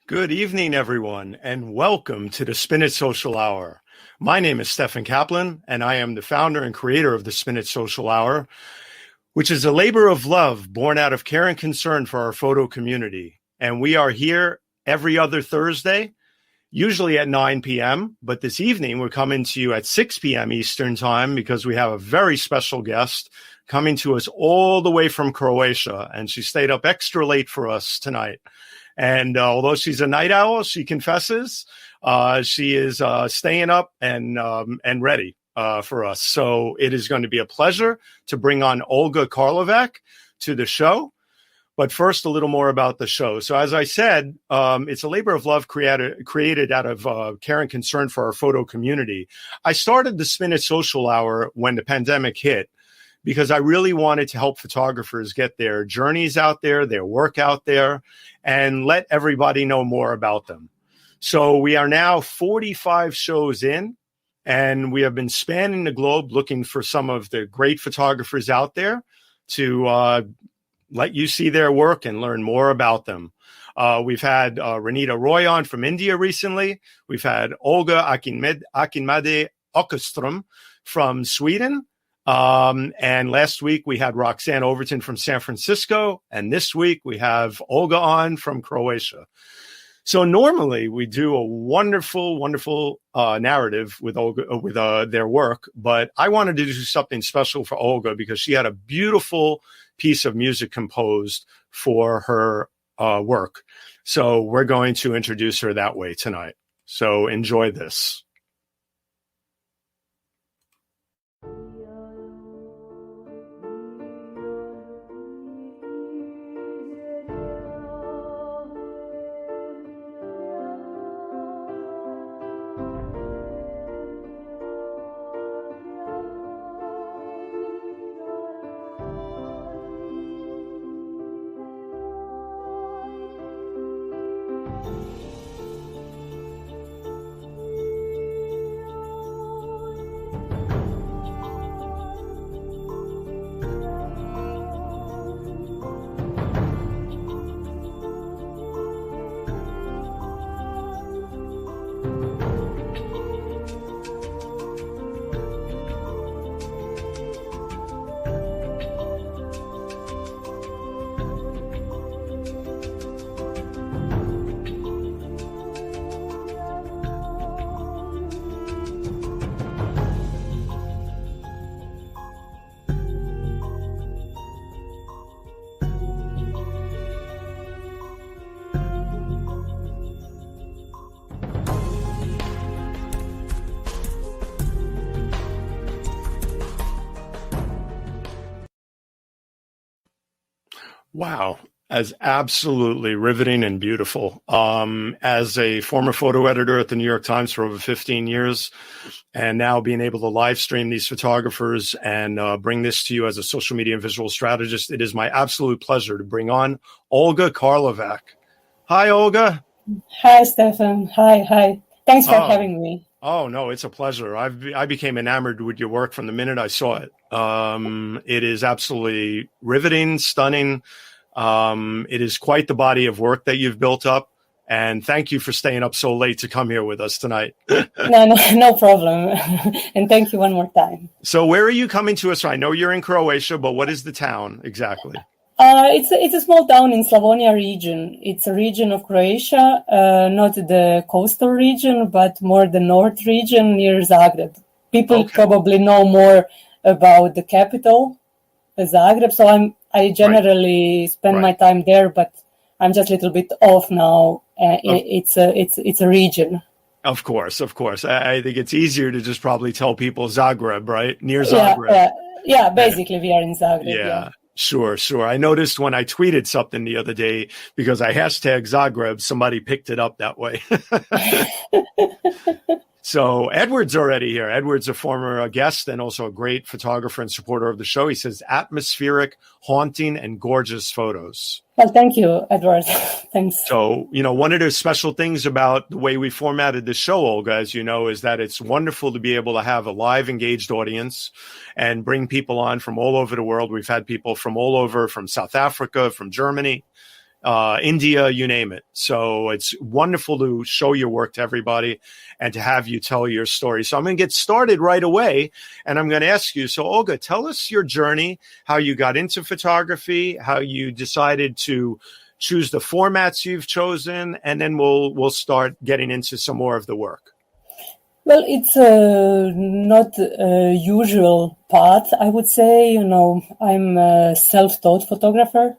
Good evening, everyone, and welcome to the 𝐼𝐡𝐞𝐫𝐞 Social Hour. My name is Stefan Kaplan, and I am the founder and creator of the 𝐼𝐡𝐞𝐫𝐞 Social Hour, which is a labor of love born out of care and concern for our photo community. And we are here every other Thursday, usually at 9 p.m., but this evening we're coming to you at 6 p.m. Eastern Time because we have a very special guest coming to us all the way from Croatia, and she stayed up extra late for us tonight. And although she's a night owl, she confesses she is staying up and ready for us. So it is going to be a pleasure to bring on Olga Karlovac to the show. But first, a little more about the show. So as I said, it's a labor of love created out of care and concern for our photo community. I started the 𝐼𝐡𝐞𝐫𝐞 Social Hour when the pandemic hit, because I really wanted to help photographers get their journeys out there, their work out there, and let everybody know more about them. So we are now 45 shows in, and we have been spanning the globe looking for some of the great photographers out there to let you see their work and learn more about them. We've had Renita Roy on from India recently. We've had Olga Karlovac from Sweden. And last week we had Roxanne Overton from San Francisco, and this week we have Olga on from Croatia. So normally we do a wonderful narrative with Olga, with their work, but I wanted to do something special for Olga because she had a beautiful piece of music composed for her work. So we're going to introduce her that way tonight. So enjoy this. Wow. As absolutely riveting and beautiful. As a former photo editor at the New York Times for over 15 years, and now being able to live stream these photographers and bring this to you as a social media and visual strategist, it is my absolute pleasure to bring on Olga Karlovac. Hi, Olga. Hi, Stefan. Hi. Thanks for having me. Oh, no, it's a pleasure. I became enamored with your work from the minute I saw it. It is absolutely riveting, stunning. It is quite the body of work that you've built up. And thank you for staying up so late to come here with us tonight. No problem. And thank you one more time. So where are you coming to us from? I know you're in Croatia, but what is the town exactly? It's a small town in Slavonia region. It's a region of Croatia, not the coastal region, but more the north region near Zagreb. People probably know more about the capital, Zagreb. So I generally spend my time there, but I'm just a little bit off now. It's a region. Of course. I think it's easier to just probably tell people Zagreb, right? Near Zagreb. Yeah. Basically, we are in Zagreb. Yeah. Sure. I noticed when I tweeted something the other day, because I hashtag Zagreb, somebody picked it up that way. So Edward's already here. Edward's a former guest and also a great photographer and supporter of the show. He says atmospheric, haunting, and gorgeous photos. Well, thank you, Edward. Thanks. So, one of the special things about the way we formatted the show, Olga, as you know, is that it's wonderful to be able to have a live engaged audience and bring people on from all over the world. We've had people from all over, from South Africa, from Germany, India, you name it. So it's wonderful to show your work to everybody and to have you tell your story. So I'm going to get started right away, and I'm going to ask you, so Olga, tell us your journey, how you got into photography, how you decided to choose the formats you've chosen, and then we'll start getting into some more of the work. Well, it's not a usual path, I would say. I'm a self-taught photographer.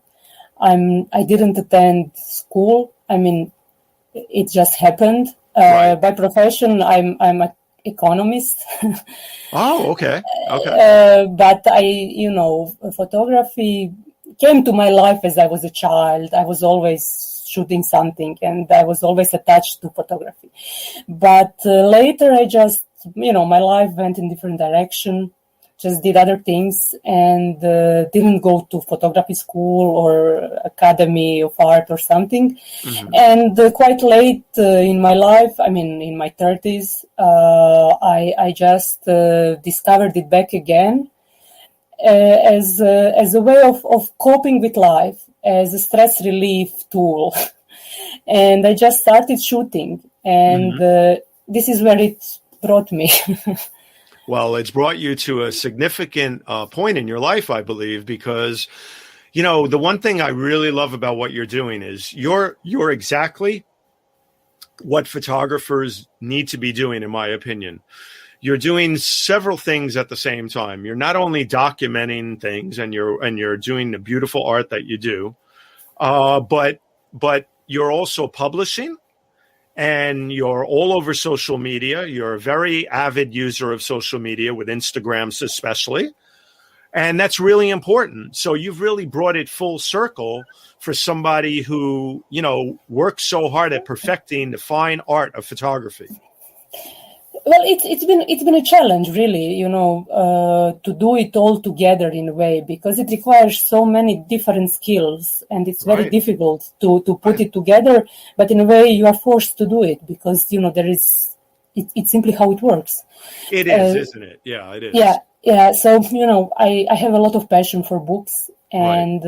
I didn't attend school. I mean, it just happened. Right. By profession, I'm an economist. Oh, okay. Okay. But photography came to my life as I was a child. I was always shooting something, and I was always attached to photography. But later, I just, my life went in different direction. Just did other things and didn't go to photography school or academy of art or something. Mm-hmm. And quite late in my life, I mean, in my 30s, I just discovered it back again as a way of coping with life, as a stress relief tool. And I just started shooting, and mm-hmm. This is where it brought me. Well, it's brought you to a significant point in your life, I believe, because, the one thing I really love about what you're doing is you're exactly what photographers need to be doing, in my opinion. You're doing several things at the same time. You're not only documenting things and you're doing the beautiful art that you do, but you're also publishing. And you're all over social media. You're a very avid user of social media, with Instagrams especially. And that's really important. So you've really brought it full circle for somebody who, works so hard at perfecting the fine art of photography. Well, it's been a challenge, really, to do it all together in a way, because it requires so many different skills, and it's very difficult to put it together. But in a way, you are forced to do it because it's simply how it works. It is, isn't it? Yeah, it is. Yeah. So I have a lot of passion for books, and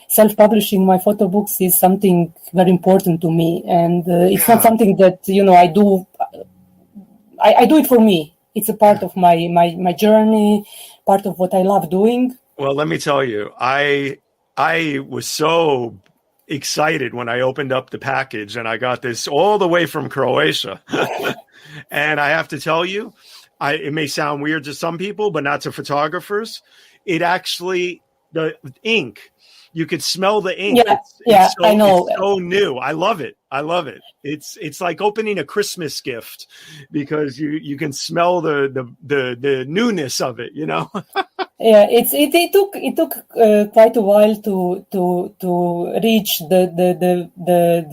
self-publishing my photo books is something very important to me, and it's not something that I do. I do it for me. It's a part of my journey, part of what I love doing. Well, let me tell you, I was so excited when I opened up the package and I got this all the way from Croatia. And I have to tell you, it may sound weird to some people, but not to photographers. It actually, the ink, you could smell the ink. Yeah, I know. It's so new. I love it. It's like opening a Christmas gift because you can smell the newness of it. Yeah, it took quite a while to reach the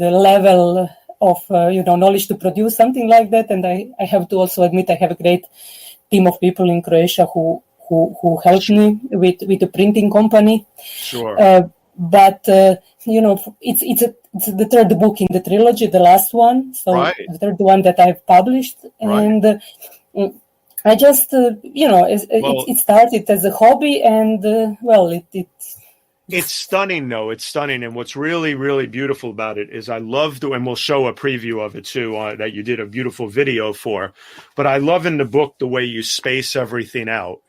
level of knowledge to produce something like that. And I have to also admit I have a great team of people in Croatia who helped me with the printing company. Sure. But it's the third book in the trilogy, the last one. So the third one that I've published, and I just it started as a hobby, and it's stunning, though. It's stunning, and what's really, really beautiful about it is I love and we'll show a preview of it too that you did a beautiful video for. But I love in the book the way you space everything out.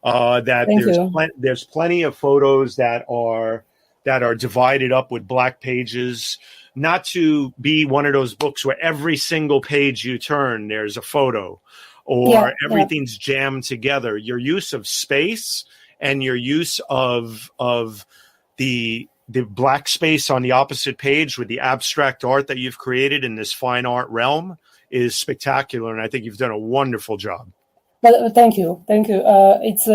That there's plenty of photos that are divided up with black pages, not to be one of those books where every single page you turn there's a photo or everything's jammed together. Your use of space and your use of the black space on the opposite page with the abstract art that you've created in this fine art realm is spectacular, and I think you've done a wonderful job. Well, thank you. It's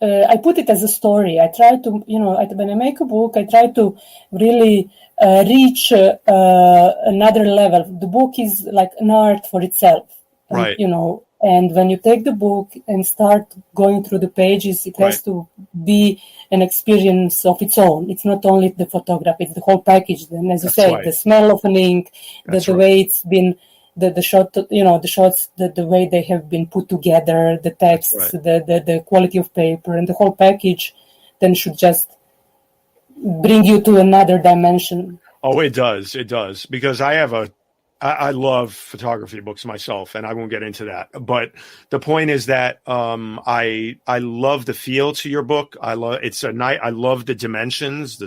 I put it as a story. I try to, when I make a book, I try to really reach another level. The book is like an art for itself, right? And when you take the book and start going through the pages, it has to be an experience of its own. It's not only the photography; it's the whole package. Then, as you say, the smell of an ink, the way it's been. The shot, the shots, the way they have been put together, the text, the quality of paper, and the whole package, then should just, bring you to another dimension. Oh, it does. It does. Because I love photography books myself, and I won't get into that. But the point is that I love the feel to your book. I love the dimensions,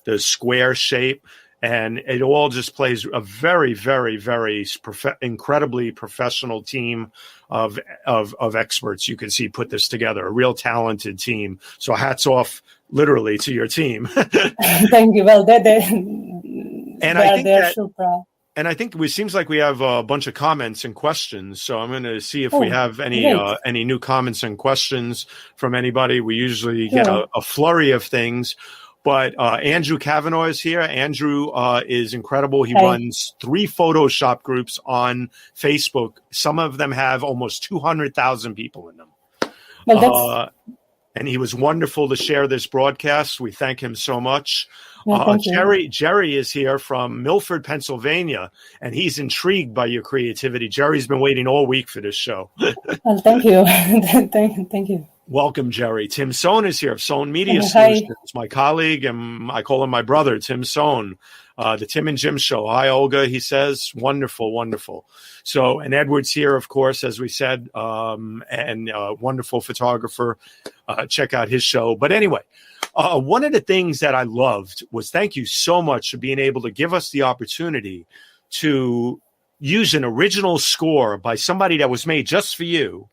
the square shape, and it all just plays a very, very, very incredibly professional team of experts. You can see put this together, a real talented team. So hats off, literally, to your team. Thank you. Well, they're so proud. And I think it seems like we have a bunch of comments and questions. So I'm going to see if we have any new comments and questions from anybody. We usually get a flurry of things. But Andrew Kavanaugh is here. Andrew is incredible. He runs 3 Photoshop groups on Facebook. Some of them have almost 200,000 people in them. Well, and he was wonderful to share this broadcast. We thank him so much. Jerry is here from Milford, Pennsylvania, and he's intrigued by your creativity. Jerry's been waiting all week for this show. Well, thank you. Thank you. Welcome, Jerry. Tim Sohn is here of Sohn Media Solutions, my colleague, and I call him my brother, Tim Sohn, the Tim and Jim Show. Hi, Olga, he says. Wonderful, wonderful. So, and Edward's here, of course, as we said, and wonderful photographer. Check out his show. But anyway, one of the things that I loved was thank you so much for being able to give us the opportunity to use an original score by somebody that was made just for you,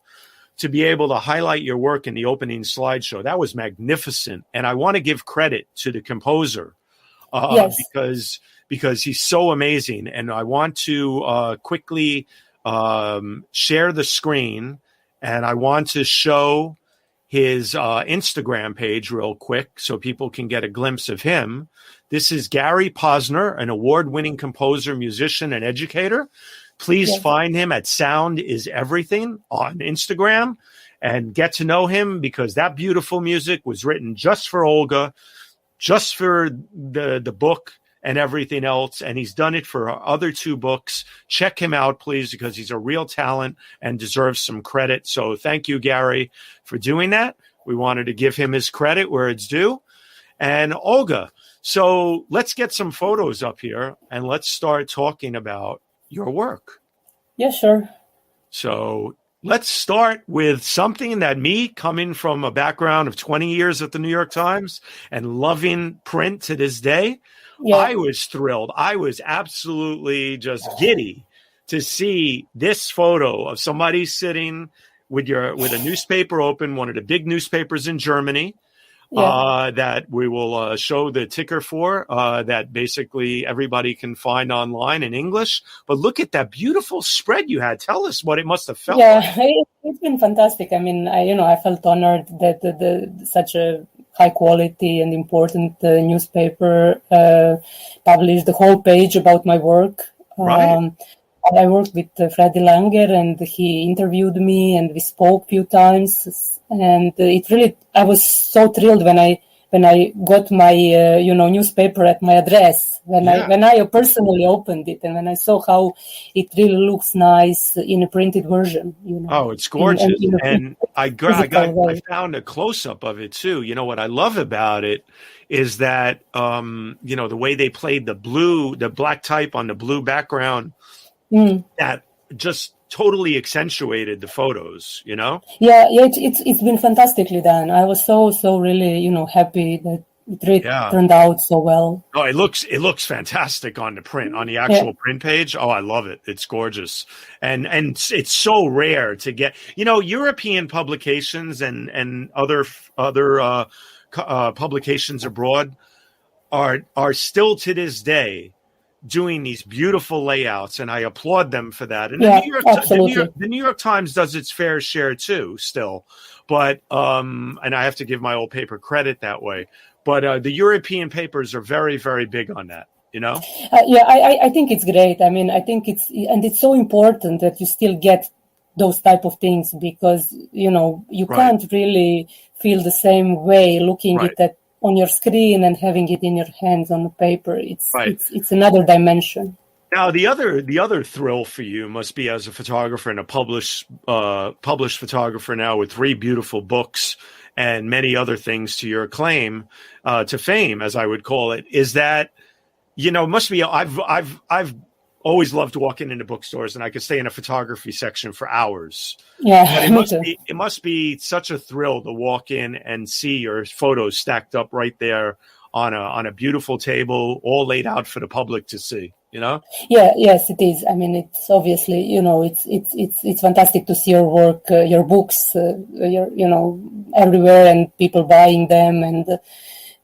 to be able to highlight your work in the opening slideshow. That was magnificent. And I want to give credit to the composer because he's so amazing. And I want to quickly share the screen, and I want to show his Instagram page real quick so people can get a glimpse of him. This is Gary Posner, an award-winning composer, musician, and educator. Please find him at Sound is Everything on Instagram and get to know him, because that beautiful music was written just for Olga, just for the book and everything else. And he's done it for our other 2 books. Check him out, please, because he's a real talent and deserves some credit. So thank you, Gary, for doing that. We wanted to give him his credit where it's due. And Olga, so let's get some photos up here and let's start talking about your work. Yeah, sure. So let's start with something that me, coming from a background of 20 years at the New York Times and loving print to this day, I was thrilled. I was absolutely just giddy to see this photo of somebody sitting with a newspaper open, one of the big newspapers in Germany, that we will show the ticker for, that basically everybody can find online in English. But look at that beautiful spread you had. Tell us what it must have felt like. It's been fantastic. I mean, I felt honored that such a high quality and important newspaper published the whole page about my work. Right. I worked with Freddie Langer, and he interviewed me, and we spoke a few times. And I was so thrilled when I got my newspaper at my address, when I personally opened it, and when I saw how it really looks nice in a printed version. Oh, it's gorgeous. And I found a close up of it too. You know what I love about it is that the way they played the black type on the blue background, that just totally accentuated the photos, it's been fantastically done. I was so really happy that it really turned out so well. Oh, it looks fantastic on the print, on the actual print page. Oh, I love it. It's gorgeous. And it's so rare to get, European publications and other publications abroad are still to this day doing these beautiful layouts, and I applaud them for that. And the New York Times does its fair share too, still. But and I have to give my old paper credit that way. But the European papers are very, very big on that. I think it's great. I mean, I think it's so important that you still get those type of things, because you can't really feel the same way looking at that on your screen and having it in your hands on the paper. It's another dimension. Now, the other thrill for you must be, as a photographer and a published photographer now with 3 beautiful books and many other things to your claim to fame, as I would call it, is that, must be, I've always loved walking into bookstores, and I could stay in a photography section for hours. Yeah, But me too. it must be such a thrill to walk in and see your photos stacked up right there on a beautiful table, all laid out for the public to see. Yeah, yes, it is. I mean, it's obviously, it's fantastic to see your work, your books, everywhere, and people buying them and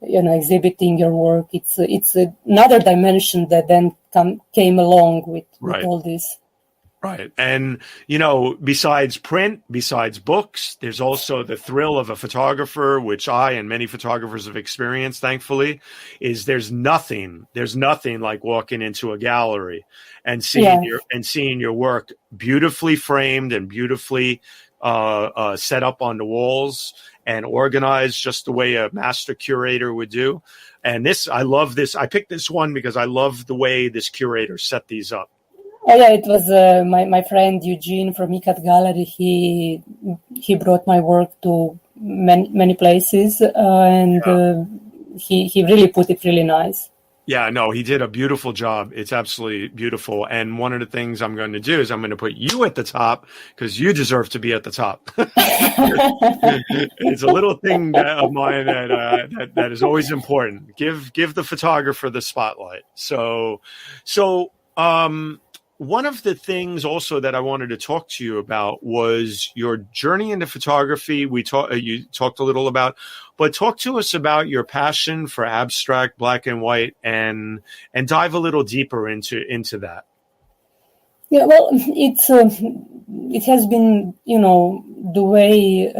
exhibiting your work. It's another dimension that then came along with all this. Right. And, besides print, besides books, there's also the thrill of a photographer, which I and many photographers have experienced, thankfully, is there's nothing like walking into a gallery and seeing your work beautifully framed and beautifully set up on the walls and organized just the way a master curator would do. And I love this. I picked this one because I love the way this curator set these up. Oh yeah, it was my friend Eugene from 𝐒𝐡𝐞𝐫𝐞 Gallery. He brought my work to many places, and he really put it really nice. Yeah, no, he did a beautiful job. It's absolutely beautiful. And one of the things I'm going to do is I'm going to put you at the top because you deserve to be at the top. It's a little thing of mine that is always important. Give the photographer the spotlight. So one of the things also that I wanted to talk to you about was your journey into photography. You talked a little about, but talk to us about your passion for abstract black and white and dive a little deeper into that. Yeah, well, it has been, the way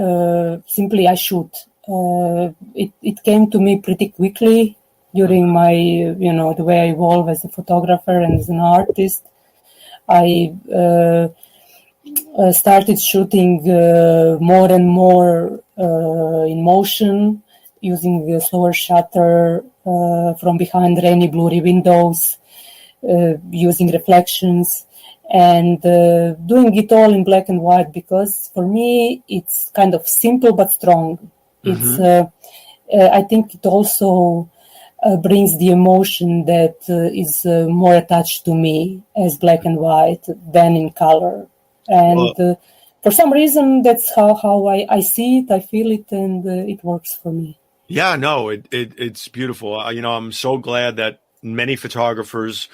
simply I shoot. It came to me pretty quickly during my, the way I evolve as a photographer and as an artist. I started shooting more and more in motion, using a slower shutter from behind rainy, blurry windows, using reflections, and doing it all in black and white because for me it's kind of simple but strong. Mm-hmm. I think it also brings the emotion that is more attached to me as black and white than in color. And for some reason, that's how I see it, I feel it, and it works for me. Yeah, no, it's beautiful. I'm so glad that many photographers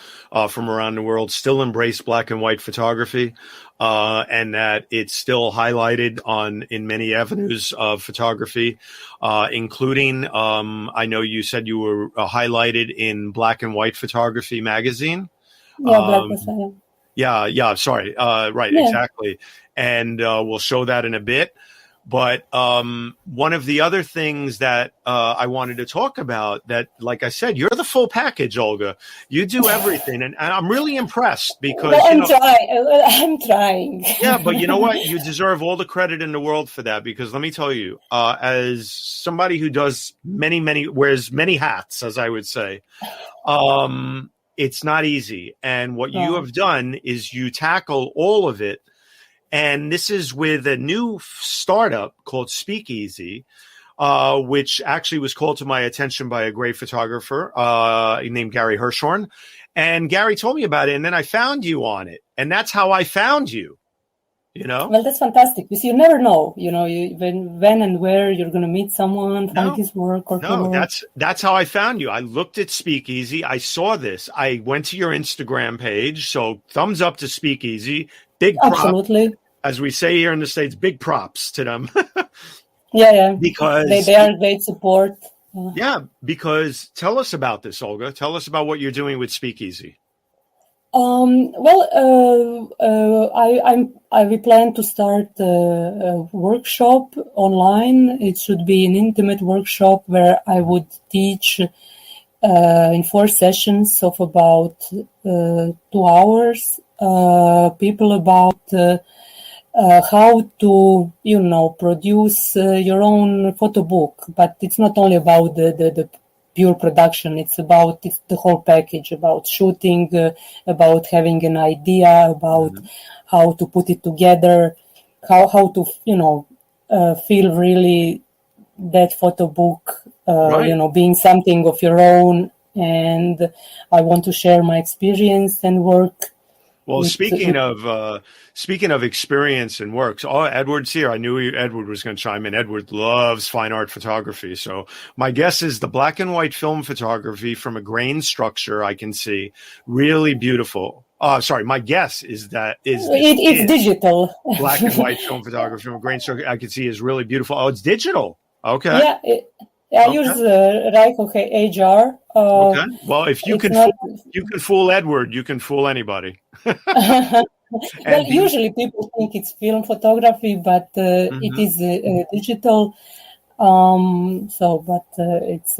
from around the world still embrace black and white photography, and that it's still highlighted in many avenues of photography, including, I know you said you were highlighted in Black and White Photography magazine. Yeah, Black Yeah, sorry. Right, yeah. Exactly. And we'll show that in a bit. But one of the other things that I wanted to talk about that, like I said, you're the full package, Olga. You do everything. And I'm really impressed because... Well, I'm trying. Yeah, but you know what? You deserve all the credit in the world for that because let me tell you, as somebody who does wears many hats, as I would say, it's not easy. And what you have done is you tackle all of it. And this is with a new startup called Speakeasy, which actually was called to my attention by a great photographer named Gary Hirshhorn. And Gary told me about it, and then I found you on it. And that's how I found you, Well, that's fantastic. You see, you never know, when and where you're going to meet someone, find his work. That's how I found you. I looked at Speakeasy. I saw this. I went to your Instagram page. So thumbs up to Speakeasy. Big props. Absolutely. As we say here in the States, big props to them. Yeah. Because they are great support. Yeah, because tell us about this, Olga. Tell us about what you're doing with Speakeasy. We plan to start a workshop online. It should be an intimate workshop where I would teach in 4 sessions of about 2 hours people about how to, produce your own photo book. But it's not only about the pure production. It's the whole package, about shooting, about having an idea, about how to put it together, how to, feel really that photo book, Right. being something of your own, and I want to share my experience and work Well, with. speaking of experience and works, oh, Edward's here. I knew Edward was going to chime in. Edward loves fine art photography. So my guess is the black and white film photography from a grain structure I can see, really beautiful. Sorry, my guess is It's digital. black and white film photography from a grain structure I can see is really beautiful. Oh, it's digital. Okay. Yeah, I use Ricoh HR. Okay. Well, if you It's can not. you can fool Edward, you can fool anybody. Well, usually people think it's film photography, but it is digital. It's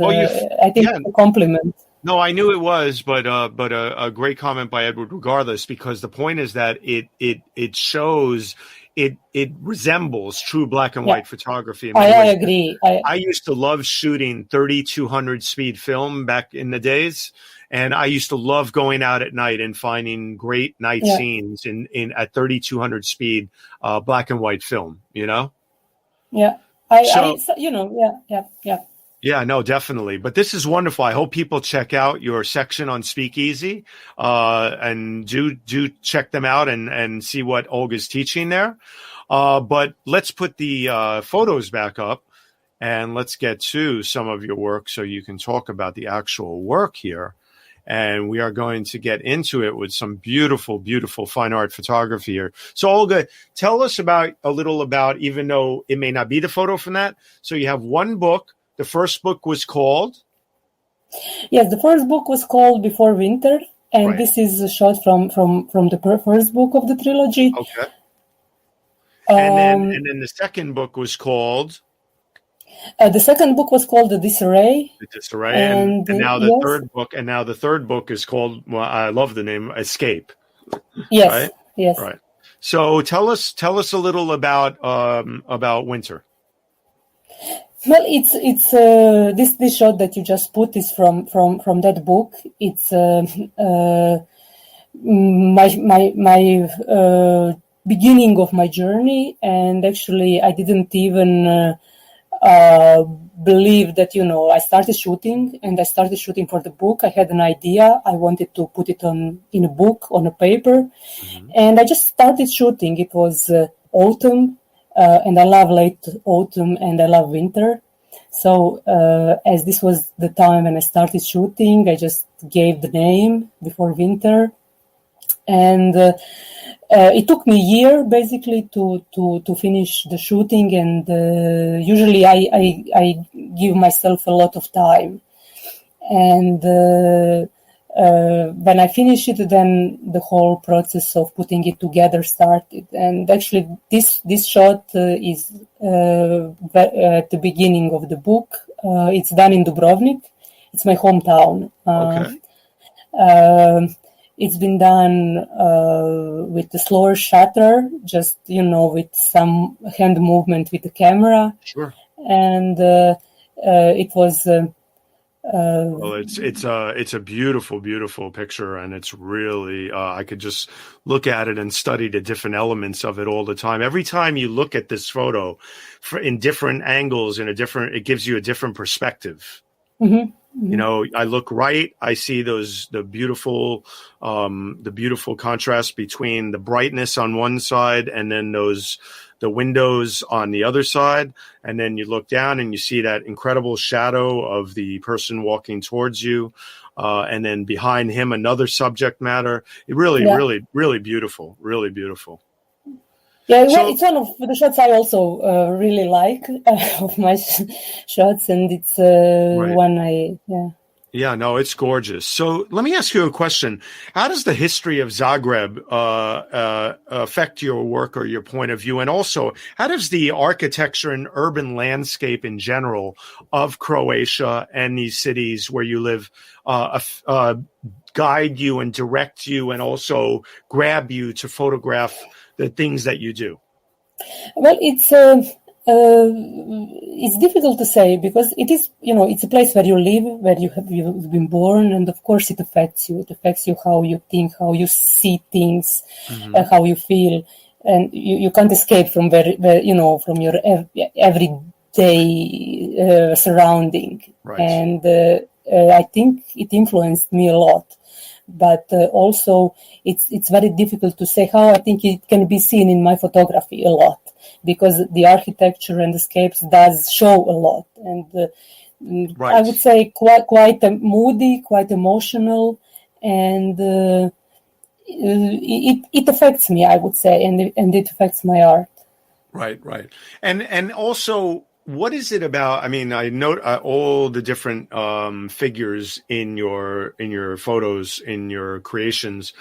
I think it's a compliment. No, I knew it was, but a great comment by Edward regardless, because the point is that it shows it resembles true black and white photography. I agree. I used to love shooting 3200 speed film back in the days, and I used to love going out at night and finding great night scenes in at 3200 speed black and white film. Yeah. Yeah, no, definitely. But this is wonderful. I hope people check out your section on Speakeasy, and do check them out and see what Olga's teaching there. But let's put the photos back up and let's get to some of your work so you can talk about the actual work here. And we are going to get into it with some beautiful, beautiful fine art photography here. So, Olga, tell us a little about, even though it may not be the photo from that. So you have one book. The first book was called? Yes, the first book was called Before Winter, and this is a shot from the first book of the trilogy. Okay. And then the second book was called? The second book was called The Disarray. The Disarray, and now the third book, the third book is called, well, I love the name, Escape. Yes. Right? Yes. Right. So tell us a little about winter. Well, it's this shot that you just put is from that book. It's my beginning of my journey, and actually I didn't even believe that, I started shooting for the book. I had an idea. I wanted to put it in a book, on a paper, and I just started shooting. It was autumn. And I love late autumn and I love winter. So as this was the time when I started shooting, I just gave the name Before Winter. And it took me a year basically to finish the shooting. And usually I give myself a lot of time. And when I finished it, then the whole process of putting it together started. And actually, this shot is at the beginning of the book. It's done in Dubrovnik. It's my hometown. It's been done with the slower shutter, just with some hand movement with the camera. Sure. And it was. Well, it's a beautiful, beautiful picture, and it's really I could just look at it and study the different elements of it all the time. Every time you look at this photo in different angles, it gives you a different perspective. I look right, I see the beautiful contrast between the brightness on one side and then the windows on the other side. And then you look down and you see that incredible shadow of the person walking towards you. And then behind him, another subject matter. It really, really, really beautiful. Really beautiful. Yeah, it's one of the shots I also really like of my shots. And it's one Yeah, no, it's gorgeous. So let me ask you a question. How does the history of Zagreb affect your work or your point of view? And also, how does the architecture and urban landscape in general of Croatia and these cities where you live guide you and direct you and also grab you to photograph the things that you do? Well, it's difficult to say because it is, it's a place where you live, where you've been born, and of course it affects you. It affects you how you think, how you see things, how you feel, and you can't escape from from your every day surrounding. Right. And I think it influenced me a lot. But also, it's very difficult to say how. I think it can be seen in my photography a lot, because the architecture and the scapes does show a lot. And Right. I would say quite moody, quite emotional, and it affects me, I would say, and it affects my art. Right, right. And also, what is it about? I mean, I note all the different figures in your photos, in your creations.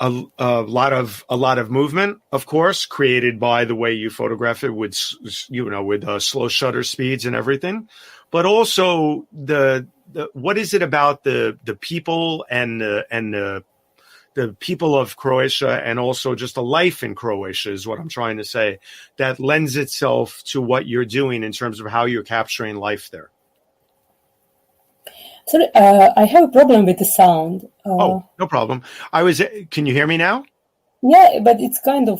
A lot of movement, of course, created by the way you photograph it with with slow shutter speeds and everything. But also the what is it about the people and the people of Croatia, and also just the life in Croatia is what I'm trying to say, that lends itself to what you're doing in terms of how you're capturing life there? Sorry, I have a problem with the sound. Oh, no problem. Can you hear me now? Yeah, but it's kind of...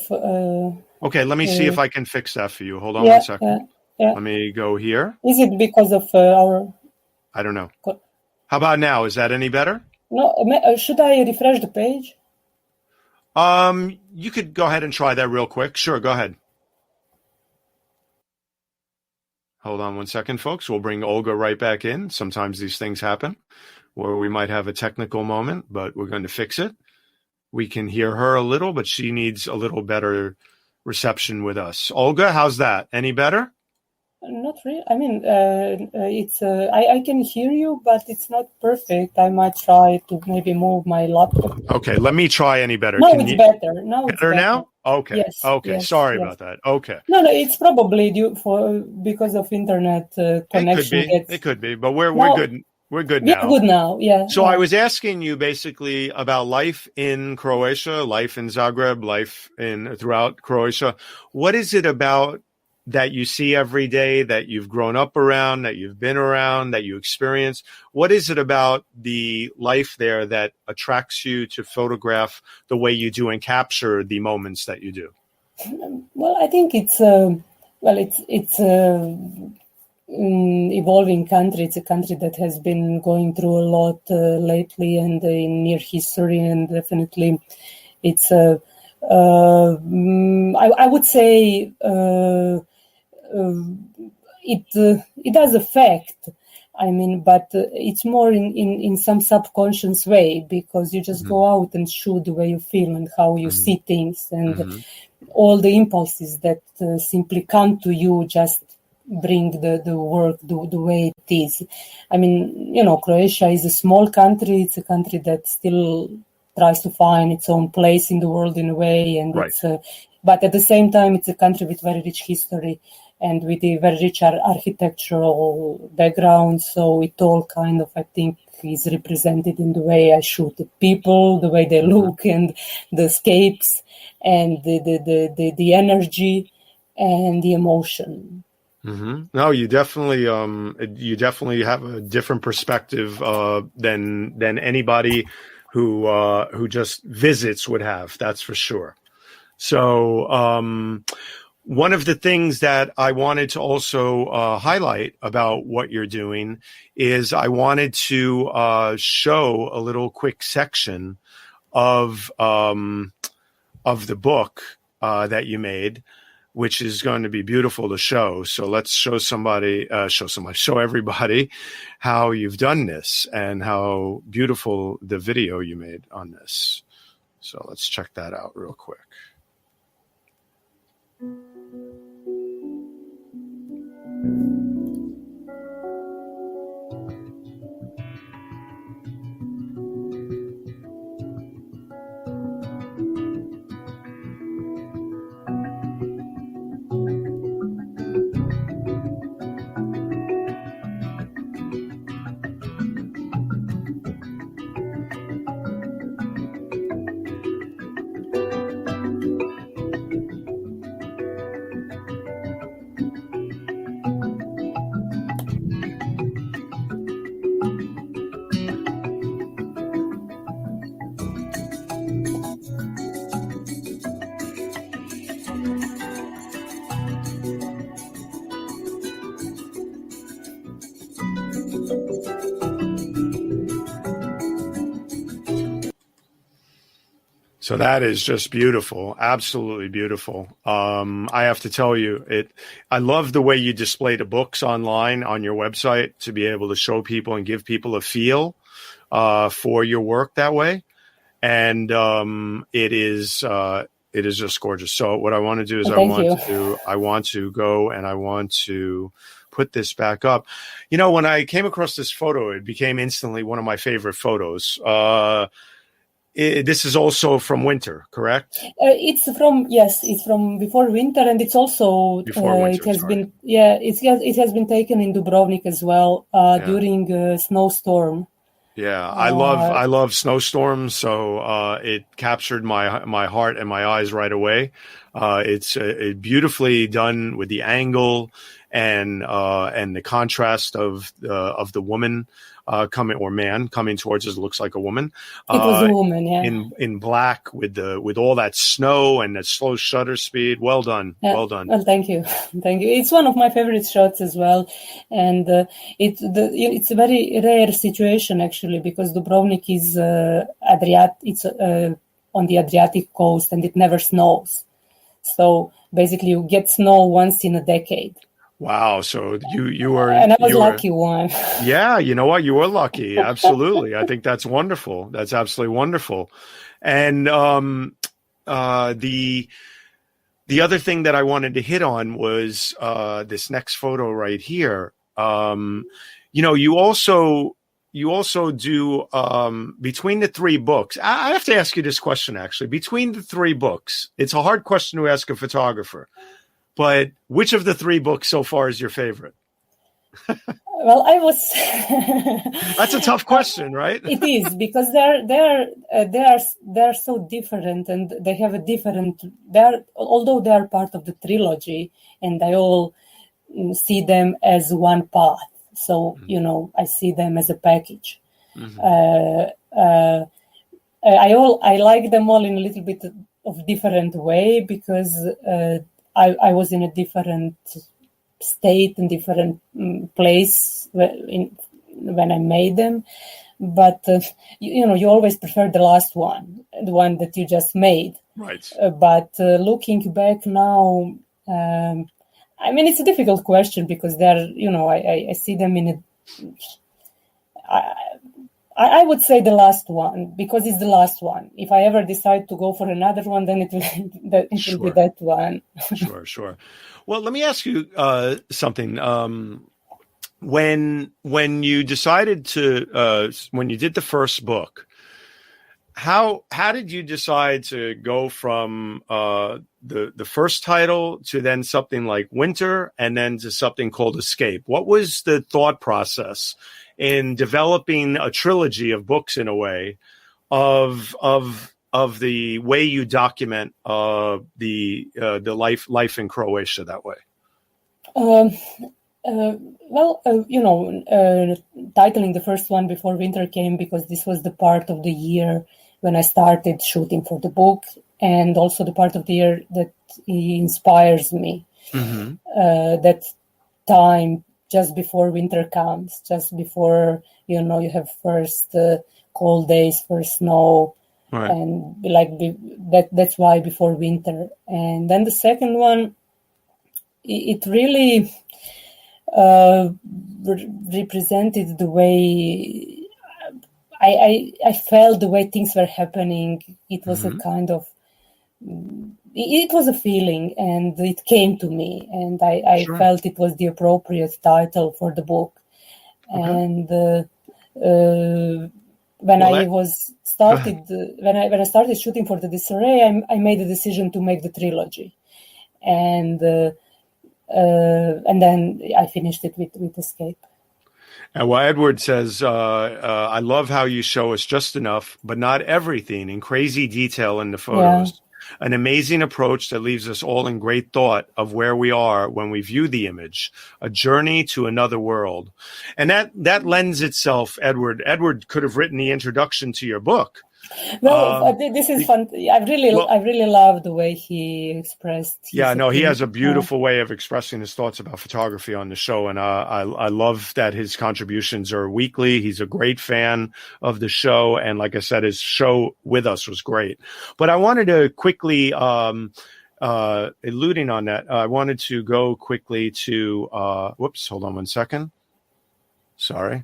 okay, let me see if I can fix that for you. Hold on 1 second. Yeah. Let me go here. Is it because of our... I don't know. How about now? Is that any better? No, should I refresh the page? You could go ahead and try that real quick. Sure, go ahead. Hold on 1 second, folks. We'll bring Olga right back in. Sometimes these things happen where we might have a technical moment, but we're going to fix it. We can hear her a little, but she needs a little better reception with us. Olga, how's that? Any better? Not really. I mean, it's. I can hear you, but it's not perfect. I might try to maybe move my laptop. Okay, let me try any better. No, it's better. Now it's better. Now? Okay. Yes. Okay. Yes, Sorry about that. Okay. No, it's probably because of internet connection. It could be, but we're good. We're good now. Good now. Yeah. So I was asking you basically about life in Croatia, life in Zagreb, life throughout Croatia. What is it about that you see every day, that you've grown up around, that you've been around, that you experience? What is it about the life there that attracts you to photograph the way you do and capture the moments that you do? Well, I think it's evolving country. It's a country that has been going through a lot lately and in near history, and definitely it's I would say it does affect. I mean, but it's more in some subconscious way, because you just go out and shoot the way you feel and how you see things, and all the impulses that simply come to you just bring the work the way it is. I mean, Croatia is a small country. It's a country that still tries to find its own place in the world in a way, and right. But at the same time, it's a country with very rich history and with a very rich architectural background. So it all kind of, I think, is represented in the way I shoot the people, the way they look, and the scapes, and the energy and the emotion. No, you definitely have a different perspective than anybody who just visits would have. That's for sure. So one of the things that I wanted to also highlight about what you're doing is I wanted to show a little quick section of the book that you made, which is going to be beautiful to show. So let's show everybody how you've done this and how beautiful the video you made on this. So let's check that out real quick. So that is just beautiful, absolutely beautiful. I have to tell you, I love the way you display the books online on your website to be able to show people and give people a feel for your work that way. And it is just gorgeous. So what I want to do is I want to go and I want to put this back up. You know, when I came across this photo, it became instantly one of my favorite photos. This is also from winter, correct? It's from before winter, and it's also before winter, it has been taken in Dubrovnik as well during a snowstorm. Yeah, I love snowstorms, so it captured my heart and my eyes right away. It's beautifully done with the angle and the contrast of the woman coming towards us. It looks like a woman. It was a woman, yeah. In black with all that snow and that slow shutter speed. Well done, well done. Well, thank you. It's one of my favorite shots as well, and it's a very rare situation actually, because Dubrovnik is It's on the Adriatic coast, and it never snows. So basically, you get snow once in a decade. Wow. So you were, and I was lucky one. Yeah. You know what? You were lucky. Absolutely. I think that's wonderful. That's absolutely wonderful. And, the other thing that I wanted to hit on was, this next photo right here. You also do, between the three books, I have to ask you this question, actually, between the three books, it's a hard question to ask a photographer. But which of the three books so far is your favorite? Well, That's a tough question, right? It is, because they're so different, and they have a different. Although they are part of the trilogy, and I all see them as one path. So I see them as a package. Mm-hmm. I like them all in a little bit of different way, because I was in a different state and different place when I made them. But, you always prefer the last one, the one that you just made. Right. But looking back now, it's a difficult question, because they're, I see them in I would say the last one, because it's the last one. If I ever decide to go for another one, then it will be that one. Sure. Well, let me ask you something. When you decided to when you did the first book, how did you decide to go from the first title to then something like Winter, and then to something called Escape? What was the thought process in developing a trilogy of books, in a way, of the way you document the life in Croatia that way? Titling the first one Before Winter Came, because this was the part of the year when I started shooting for the book, and also the part of the year that inspires me. Mm-hmm. That time just before winter comes, just before, you have first cold days, first snow, right. And that's why Before Winter. And then the second one, it really represented the way I felt, the way things were happening. It was mm-hmm. a kind of, it was a feeling, and it came to me, and I sure. felt it was the appropriate title for the book. Okay. And when I started shooting for the Disarray, I made a decision to make the trilogy, and then I finished it with Escape. And well, Edward says, I love how you show us just enough, but not everything, in crazy detail in the photos. Yeah. An amazing approach that leaves us all in great thought of where we are when we view the image, a journey to another world. And that lends itself, Edward could have written the introduction to your book. Well, this is fun. I really love the way he expressed. He has a beautiful way of expressing his thoughts about photography on the show, and I love that his contributions are weekly. He's a great fan of the show, and like I said, his show with us was great. But I wanted to quickly, alluding on that, I wanted to go quickly to. Hold on one second. Sorry.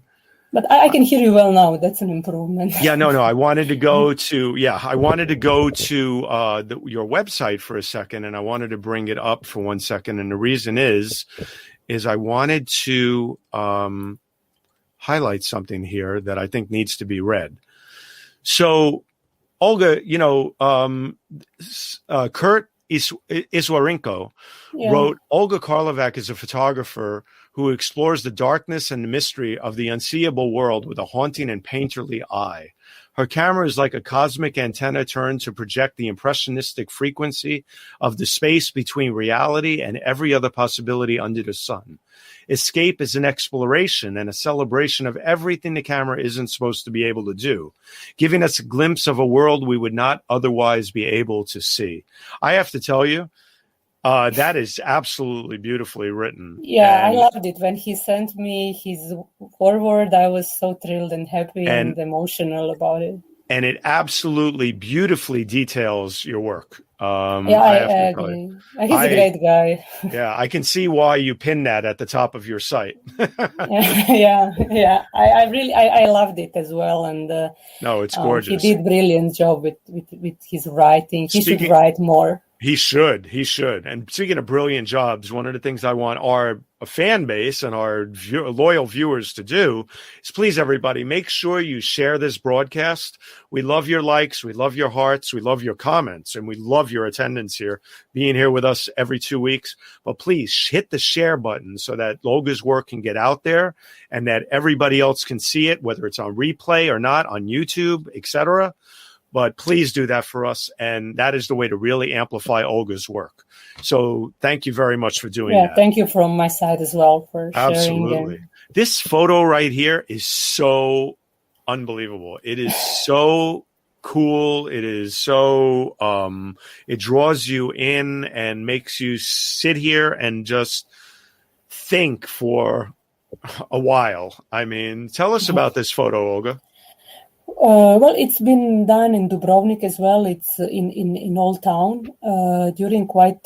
But I can hear you well now. That's an improvement. I wanted to go to your website for a second, and I wanted to bring it up for 1 second. And the reason is I wanted to highlight something here that I think needs to be read. So, Olga, 𝐒𝐡𝐤𝐴 wrote, Olga Karlovac is a photographer who explores the darkness and the mystery of the unseeable world with a haunting and painterly eye. Her camera is like a cosmic antenna turned to project the impressionistic frequency of the space between reality and every other possibility under the sun. Escape is an exploration and a celebration of everything the camera isn't supposed to be able to do, giving us a glimpse of a world we would not otherwise be able to see. I have to tell you, that is absolutely beautifully written. Yeah, I loved it. When he sent me his foreword, I was so thrilled and happy and emotional about it. And it absolutely beautifully details your work. I agree. He's a great guy. Yeah, I can see why you pinned that at the top of your site. Yeah. I loved it as well. And no, it's gorgeous. He did a brilliant job with his writing. He should write more. He should. And speaking of brilliant jobs, one of the things I want our fan base and our loyal viewers to do is, please, everybody, make sure you share this broadcast. We love your likes. We love your hearts. We love your comments. And we love your attendance here, being here with us every 2 weeks. But please hit the share button so that Olga's work can get out there and that everybody else can see it, whether it's on replay or not, on YouTube, etc. But please do that for us, and that is the way to really amplify Olga's work. So thank you very much for doing that. Yeah, thank you from my side as well for sharing. Absolutely. This photo right here is so unbelievable. It is so cool. It is so, it draws you in and makes you sit here and just think for a while. I mean, tell us about this photo, Olga. Well, it's been done in Dubrovnik as well. It's in Old Town during quite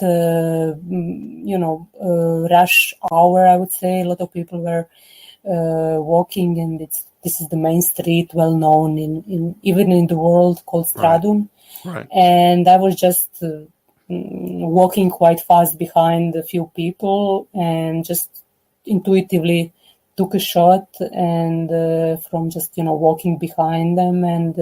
rush hour, I would say. A lot of people were walking, and this is the main street, well known even in the world, called Stradun. Right. And I was just walking quite fast behind a few people, and just intuitively took a shot, and from just walking behind them, and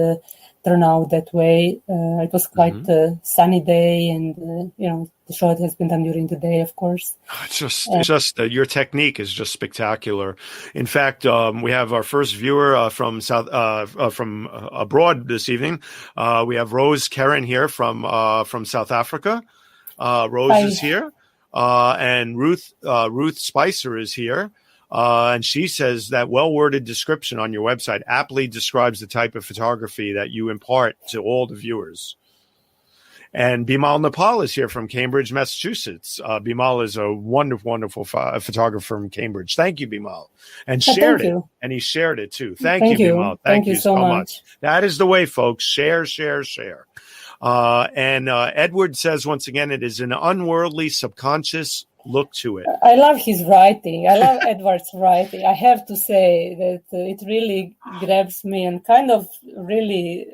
turn out that way. It was quite a sunny day, and the shot has been done during the day, of course. It's just your technique is just spectacular. In fact, we have our first viewer from abroad this evening. We have Rose Karen here from South Africa. Rose is here, and Ruth Spicer is here. And she says that well-worded description on your website aptly describes the type of photography that you impart to all the viewers. And Bimal Nepal is here from Cambridge, Massachusetts. Bimal is a wonderful, wonderful photographer from Cambridge. Thank you, Bimal. And shared it. And he shared it, too. Thank you, Bimal. Thank you so much. That is the way, folks. Share, share, share. And Edward says, once again, it is an unworldly, subconscious look to it. I love his writing. I love Edward's writing. I have to say that it really grabs me and kind of really...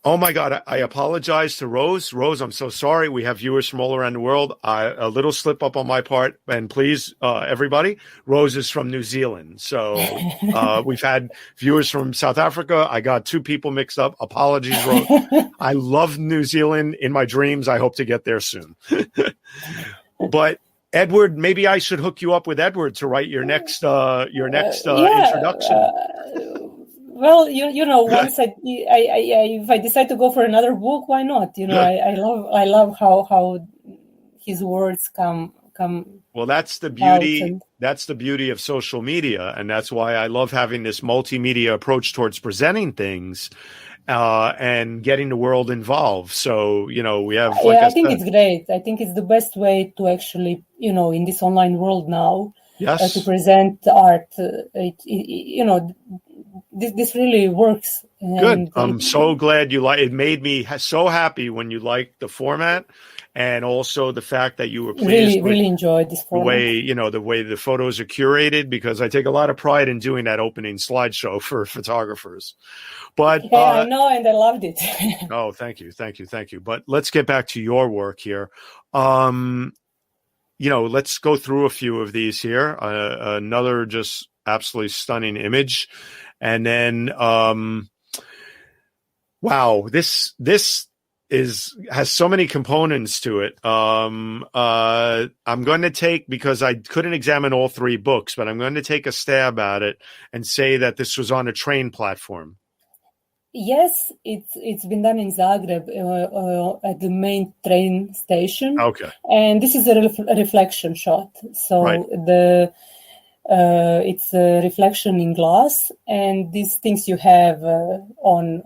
Oh my God, I apologize to Rose. Rose, I'm so sorry. We have viewers from all around the world. A little slip up on my part. And please, everybody, Rose is from New Zealand. So we've had viewers from South Africa. I got two people mixed up. Apologies, Rose. I love New Zealand in my dreams. I hope to get there soon. But Edward, maybe I should hook you up with Edward to write your next introduction. Well, once if I decide to go for another book, why not? I love how his words come. Well, that's the beauty. That's the beauty of social media, and that's why I love having this multimedia approach towards presenting things. and getting the world involved. So, we have, like I think it's great. I think it's the best way to actually, in this online world now, yes, to present art. This really works. Good. I'm so glad you like it. Made me so happy when you liked the format, and also the fact that you were pleased really enjoyed this format. The way the photos are curated, because I take a lot of pride in doing that opening slideshow for photographers. But I know, and I loved it. Oh, thank you. But let's get back to your work here. Let's go through a few of these here. Another just absolutely stunning image, and then wow, this has so many components to it. I'm going to take, because I couldn't examine all three books, but I'm going to take a stab at it and say that this was on a train platform. Yes, it's been done in Zagreb at the main train station. Okay. And this is a reflection shot. So right. It's a reflection in glass, and these things you have on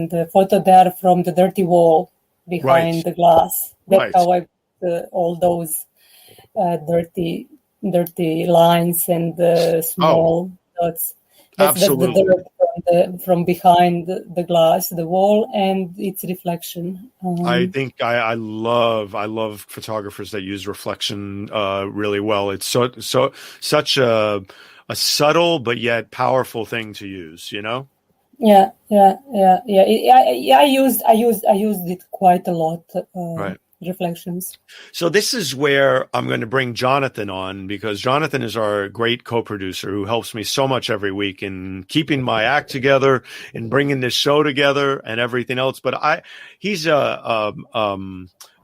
the photo there from the dirty wall behind right. the glass. That's right. how I all those dirty lines and the small dots. That's the dirt from behind the glass, the wall, and its reflection. I think I love photographers that use reflection really well. It's such a subtle but yet powerful thing to use. Yeah. I used it quite a lot. Right. Reflections. So this is where I'm going to bring Jonathan on, because Jonathan is our great co-producer who helps me so much every week in keeping my act together, in bringing this show together and everything else. But he's a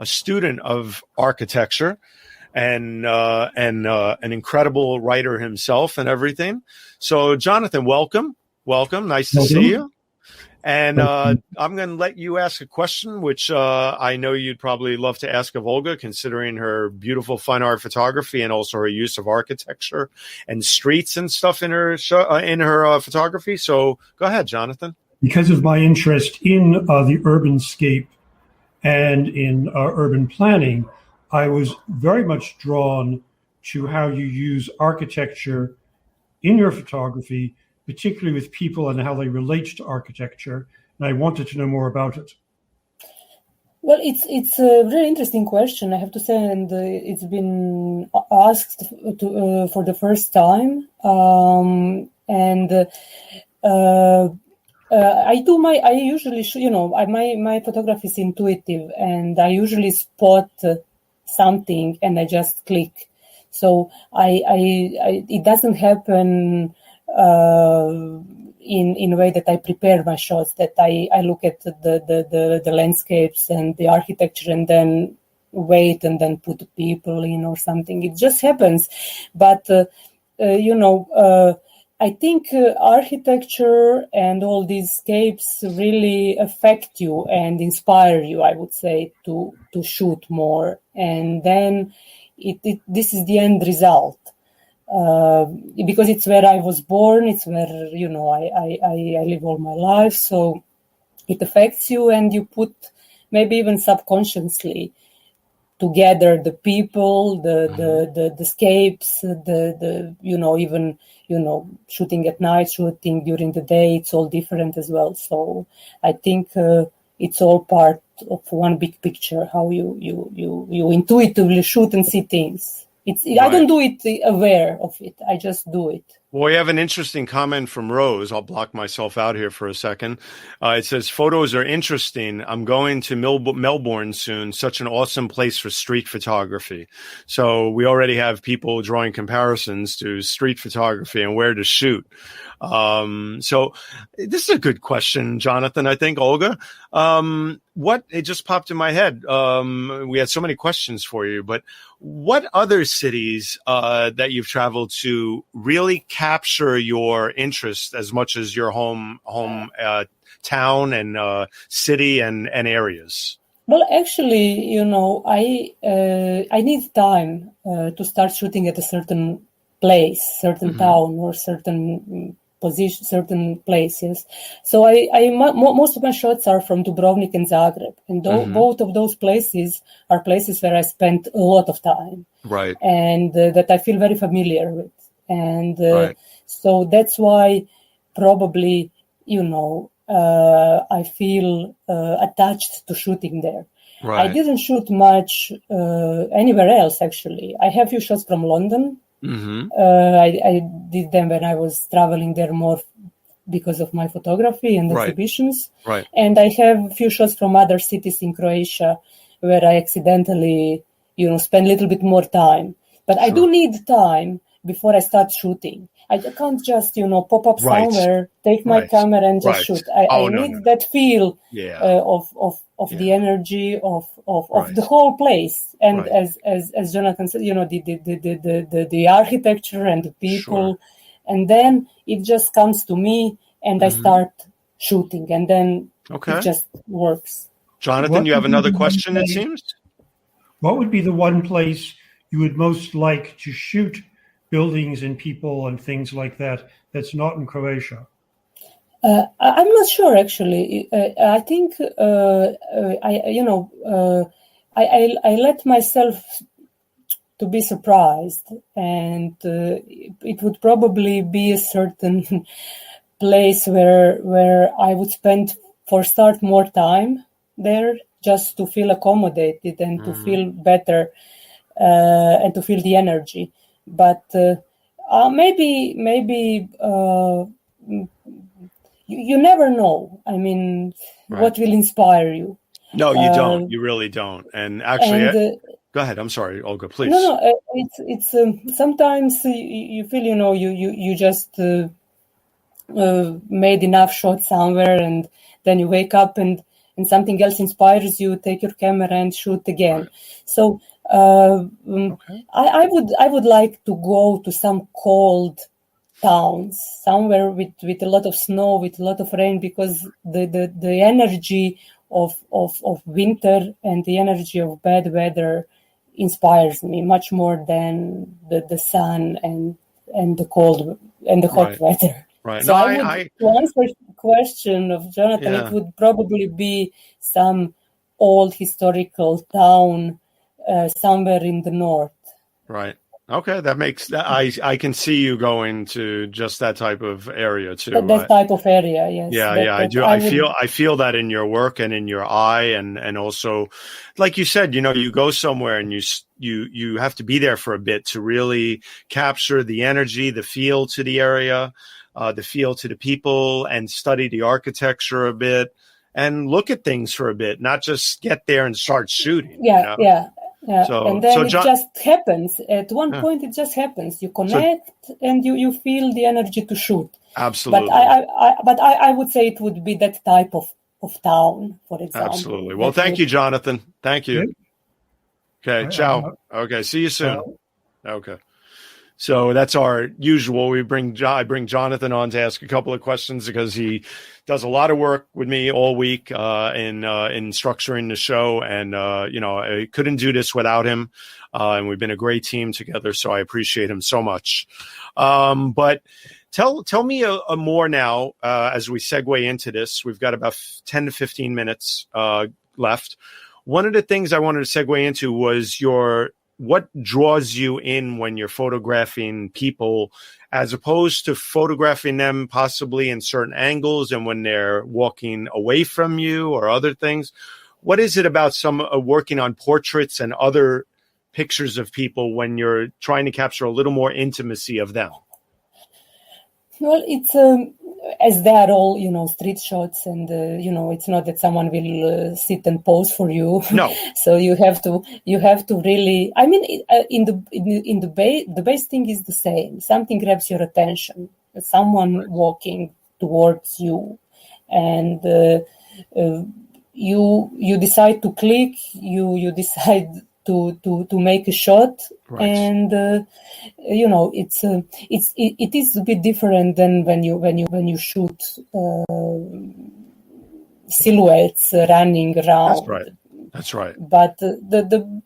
student of architecture and an incredible writer himself and everything. So Jonathan, welcome. Nice to see you. And I'm going to let you ask a question, which I know you'd probably love to ask of Olga, considering her beautiful fine art photography and also her use of architecture and streets and stuff in her photography. So go ahead, Jonathan. Because of my interest in the urbanscape and in urban planning, I was very much drawn to how you use architecture in your photography, particularly with people and how they relate to architecture. And I wanted to know more about it. Well, it's a very interesting question, I have to say, and it's been asked for the first time. I usually, my photography is intuitive, and I usually spot something and I just click. So it doesn't happen in a way that I prepare my shots, that I look at the landscapes and the architecture and then wait and then put the people in or something. It just happens. But, I think architecture and all these scapes really affect you and inspire you, I would say, to shoot more. And then this is the end result. Because it's where I was born, it's where, I live all my life. So it affects you, and you put maybe even subconsciously together the people, the scapes, even, shooting at night, shooting during the day, it's all different as well. So I think it's all part of one big picture, how you intuitively shoot and see things. Right. I don't do it aware of it. I just do it. Well, we have an interesting comment from Rose. I'll block myself out here for a second. It says, photos are interesting. I'm going to Melbourne soon. Such an awesome place for street photography. So we already have people drawing comparisons to street photography and where to shoot. So this is a good question, Jonathan, I think, Olga. It just popped in my head. We had so many questions for you, but what other cities that you've traveled to really capture your interest as much as your home town and city and areas? Well, actually, I need time to start shooting at a certain place, certain town or certain position, certain places. So most of my shots are from Dubrovnik and Zagreb, and both of those places are places where I spent a lot of time, right? And that I feel very familiar with, and right. So that's why probably I feel attached to shooting there. Right. I didn't shoot much anywhere else, actually. I have few shots from London. I did them when I was traveling there more because of my photography and exhibitions. Right. And I have a few shots from other cities in Croatia where I accidentally, spend a little bit more time. But I do need time before I start shooting. I can't just, pop up somewhere, take my camera and just shoot. I need that feel of the energy of the whole place. And as Jonathan said, the architecture and the people. And then it just comes to me and I start shooting, and then it just works. Jonathan, you have another question, it seems? What would be the one place you would most like to shoot buildings and people and things like that that's not in Croatia? I'm not sure, actually. I think I let myself to be surprised, and it would probably be a certain place where I would spend more time there, just to feel accommodated and to feel better and to feel the energy. But maybe you never know. I mean, what will inspire you? No, you don't. You really don't. And actually, go ahead. I'm sorry, Olga, please. No. It's sometimes you feel you just made enough shots somewhere, and then you wake up and something else inspires you. Take your camera and shoot again. Right. So I would like to go to some cold towns, somewhere with a lot of snow, with a lot of rain, because the energy of winter and the energy of bad weather inspires me much more than the sun and the cold and the hot weather. Right. So to answer the question of Jonathan, it would probably be some old historical town somewhere in the north. Right. Okay, that makes that I can see you going to just that type of area too. That type of area, yes. I do. I feel that in your work and in your eye, and also, like you said, you go somewhere and you have to be there for a bit to really capture the energy, the feel to the area, the feel to the people, and study the architecture a bit and look at things for a bit, not just get there and start shooting. Yeah. And then it just happens. At one point, it just happens. You connect and you feel the energy to shoot. Absolutely. But I would say it would be that type of town, for example. Absolutely. Well, thank you, Jonathan. Thank you. Okay. Ciao. Okay. See you soon. Okay. So that's our usual. I bring Jonathan on to ask a couple of questions because he does a lot of work with me all week in structuring the show, and I couldn't do this without him. And we've been a great team together, so I appreciate him so much. But tell me a more now as we segue into this. We've got about 10 to 15 minutes left. One of the things I wanted to segue into was what draws you in when you're photographing people, as opposed to photographing them possibly in certain angles and when they're walking away from you or other things. What is it about working on portraits and other pictures of people when you're trying to capture a little more intimacy of them? Well, it's as they are all, street shots, and it's not that someone will sit and pose for you. No. So you have to really. I mean, the base thing is the same. Something grabs your attention. Someone walking towards you, and you decide to click. You decide to make a shot, and it is a bit different than when you shoot silhouettes running around. That's right. But the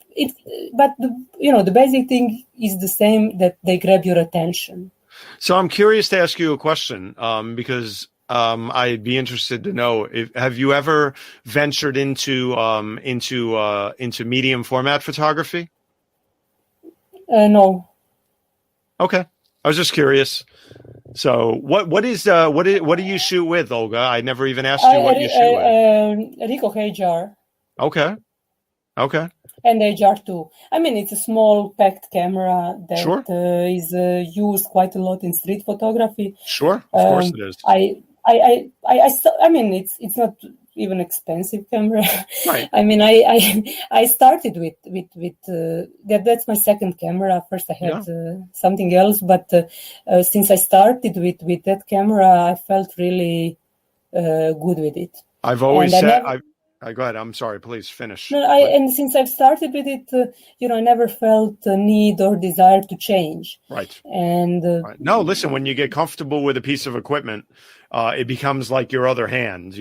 basic thing is the same, that they grab your attention. So I'm curious to ask you a question, because I'd be interested to know have you ever ventured into medium format photography? No. Okay, I was just curious. So what do you shoot with, Olga? I never even asked you what you shoot with. 𝐒𝐡𝐞𝐫𝐤. Okay. And HR2. I mean, it's a small packed camera that Sure. Is used quite a lot in street photography. Sure, of course it is. I mean, it's not even expensive camera. Right. I mean, I started with that's my second camera. First, I had something else, but since I started with that camera, I felt really good with it. I've always said. Go ahead. I'm sorry. Please finish. No, and since I've started with it, I never felt a need or desire to change. Right. And right. No, listen. When you get comfortable with a piece of equipment, it becomes like your other hand.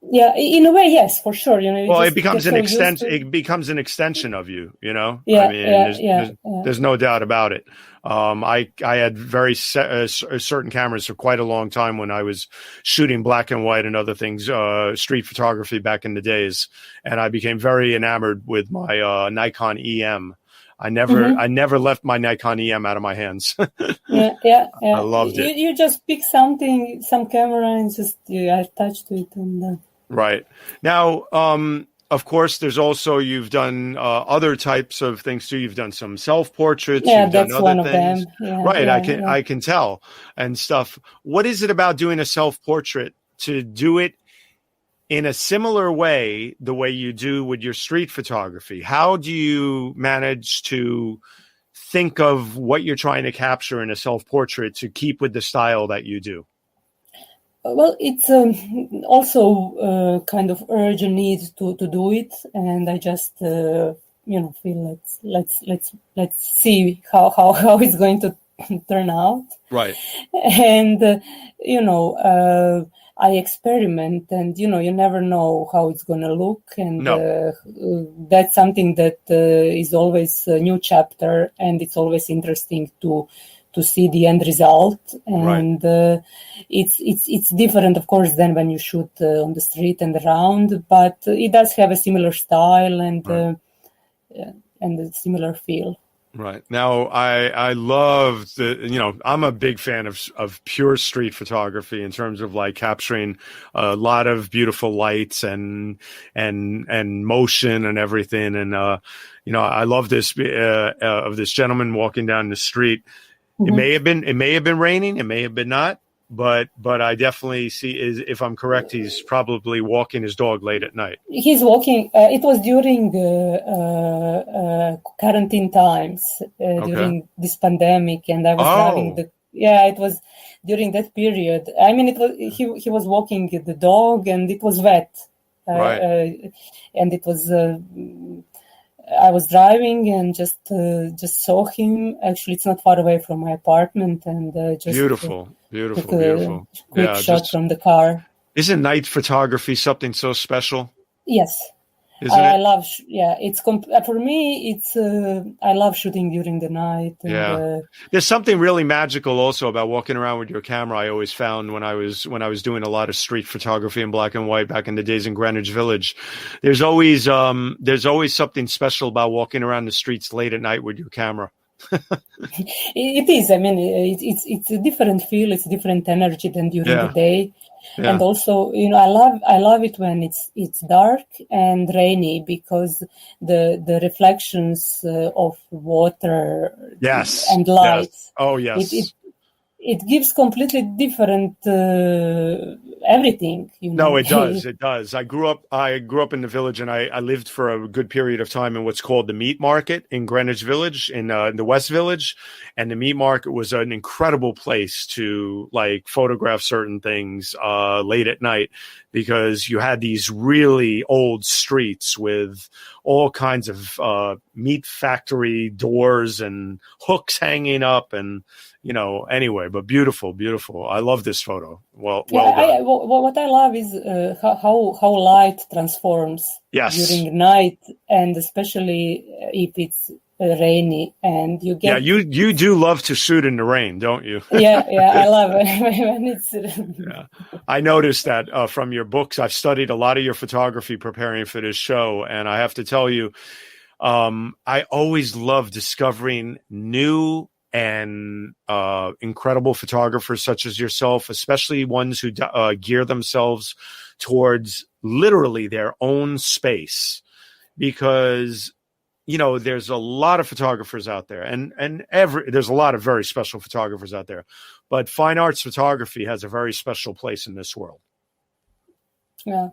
Yeah, in a way, yes, for sure. Well, it becomes an extension. It becomes an extension of you. Yeah, I mean, there's no doubt about it. I had very certain cameras for quite a long time when I was shooting black and white and other things, street photography back in the days, and I became very enamored with my Nikon EM. I never left my Nikon EM out of my hands. yeah. I loved it. You just pick some camera, and just attach to it, and right now. Of course, there's also you've done other types of things too. You've done some self-portraits. Yeah, you've that's done other one of things. them. Yeah, right, yeah, I can tell and stuff. What is it about doing a self-portrait to do it in a similar way, the way you do with your street photography? How do you manage to think of what you're trying to capture in a self-portrait to keep with the style that you do? Well, it's also kind of urge and need to do it, and I just feel let's see how it's going to turn out. Right. And I experiment, and you never know how it's going to look, and that's something that is always a new chapter, and it's always interesting to see the end result. And it's different, of course, than when you shoot on the street and around, but it does have a similar style and a similar feel. Right. Now, I love I'm a big fan of pure street photography in terms of like capturing a lot of beautiful lights and motion and everything. And, I love this, of this gentleman walking down the street. Mm-hmm. It may have been raining. It may have been not. But I definitely see, if I'm correct, he's probably walking his dog late at night. He's walking. It was during quarantine times, during this pandemic, and I was having it was during that period. I mean, it was he was walking the dog, and it was wet, and it was. I was driving and just saw him. Actually, it's not far away from my apartment, and just beautiful. Quick shot from the car. Isn't night photography something so special? Yes, I love. It's for me. It's I love shooting during the night. And, there's something really magical also about walking around with your camera. I always found when I was doing a lot of street photography in black and white back in the days in Greenwich Village. There's always something special about walking around the streets late at night with your camera. It is. I mean, it's a different feel. It's a different energy than during the day. Yeah. And also, I love it when it's dark and rainy, because the reflections of water and light. Yes. Oh yes. It gives completely different everything. No, it does. It does. I grew up in the village, and I lived for a good period of time in what's called the meat market in Greenwich Village, in the West Village. And the meat market was an incredible place to like photograph certain things late at night, because you had these really old streets with all kinds of meat factory doors and hooks hanging up, and anyway, but beautiful. I love this photo. Well done. What I love is how light transforms during night, and especially if it's rainy, and you get you do love to shoot in the rain, don't you? yeah, I love it when it's Yeah, I noticed that from your books. I've studied a lot of your photography preparing for this show, and I have to tell you, I always love discovering new and incredible photographers such as yourself, especially ones who gear themselves towards literally their own space, because there's a lot of photographers out there, and there's a lot of very special photographers out there, but fine arts photography has a very special place in this world. Yeah.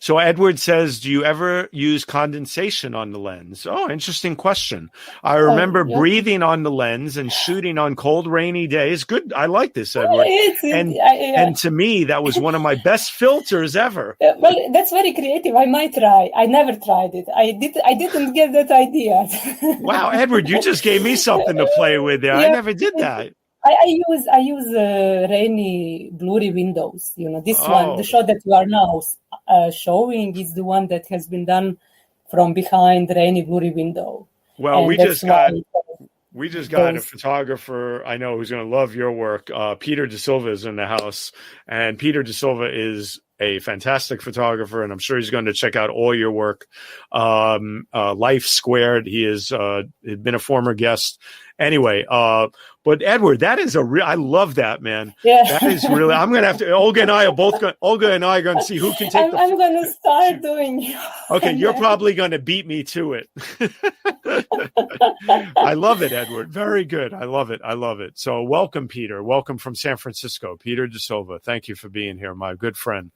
So Edward says, do you ever use condensation on the lens? Oh, interesting question. I remember breathing on the lens and shooting on cold, rainy days. Good. I like this, Edward. And to me, that was one of my best filters ever. Well, that's very creative. I might try. I never tried it. I didn't get that idea. Wow, Edward, you just gave me something to play with there. I never did that. I use rainy, blurry windows. This one, the shot that you are now showing, is the one that has been done from behind the rainy, blurry window. Well, we just got a photographer I know who's going to love your work. Peter De Silva is in the house, and Peter De Silva is a fantastic photographer, and I'm sure he's going to check out all your work. Life Squared. He has been a former guest. Anyway, but Edward, that is I love that, man. Yeah. That is really, I'm going to have to, Olga and I are going to see who can take I'm going to start doing. Okay, you're probably going to beat me to it. I love it, Edward. Very good. I love it. So welcome, Peter. Welcome from San Francisco, Peter De Silva. Thank you for being here, my good friend.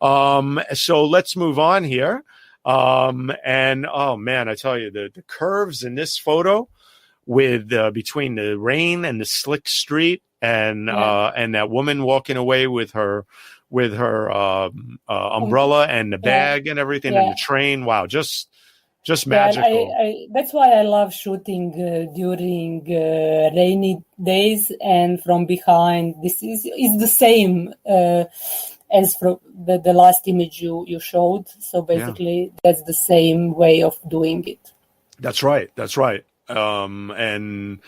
So let's move on here. And oh man, I tell you, the curves in this photo with between the rain and the slick street and that woman walking away with her umbrella and the bag and everything and the train. Wow, just magical. That's why I love shooting during rainy days and from behind. This is the same as from the last image you showed. So basically, that's the same way of doing it. That's right. And